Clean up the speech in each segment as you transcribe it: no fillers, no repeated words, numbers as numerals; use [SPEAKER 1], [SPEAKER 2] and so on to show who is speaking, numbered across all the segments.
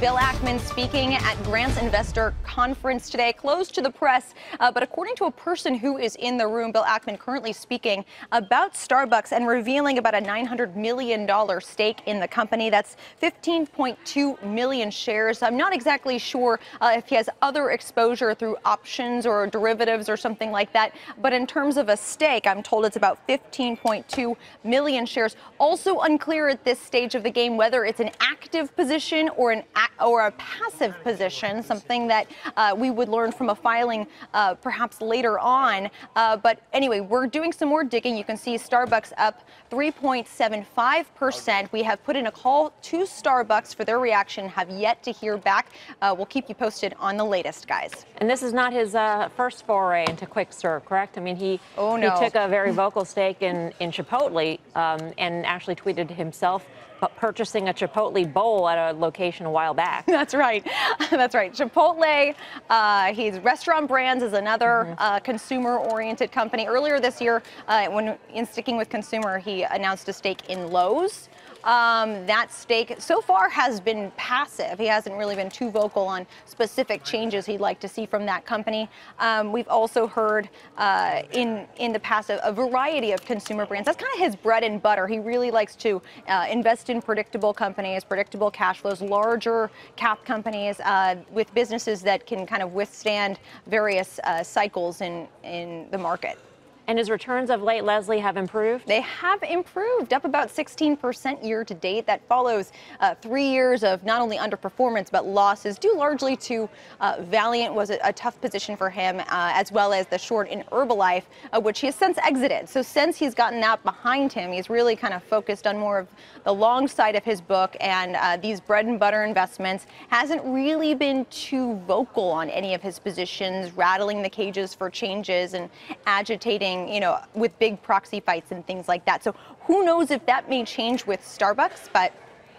[SPEAKER 1] Bill Ackman speaking at Grant's Investor Conference today, closed to the press, but according to a person who is in the room, Bill Ackman currently speaking about Starbucks and revealing about a $900 million stake in the company. That's 15.2 million shares. I'm not exactly sure if he has other exposure through options or derivatives or something like that, but in terms of a stake, I'm told it's about 15.2 million shares. Also unclear at this stage of the game whether it's an active position or a passive position, something that we would learn from a filing perhaps later on. But anyway, we're doing some more digging. You can see Starbucks up 3.75%. We have put in a call to Starbucks for their reaction, have yet to hear back. We'll keep you posted on the latest, guys.
[SPEAKER 2] And this is not his first foray into quick serve, correct? I mean, he took a very vocal stake in Chipotle and actually tweeted himself purchasing a Chipotle bowl at a location a while back.
[SPEAKER 1] That's right. That's right. Chipotle, his Restaurant Brands is another consumer-oriented company. Earlier this year, in sticking with consumer, he announced a stake in Lowe's. That stake so far has been passive. He hasn't really been too vocal on specific changes he'd like to see from that company. We've also heard in the past a variety of consumer brands. That's kind of his bread and butter. He really likes to invest in predictable companies, predictable cash flows, larger cap companies with businesses that can kind of withstand various cycles in the market.
[SPEAKER 2] And his returns of late, Leslie, have improved?
[SPEAKER 1] They have improved, up about 16% year to date. That follows 3 years of not only underperformance, but losses due largely to Valiant was a tough position for him, as well as the short in Herbalife, which he has since exited. So since he's gotten that behind him, he's really kind of focused on more of the long side of his book, and these bread and butter investments. Hasn't really been too vocal on any of his positions, rattling the cages for changes and agitating, with big proxy fights and things like that. So who knows if that may change with Starbucks, but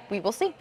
[SPEAKER 1] we will see.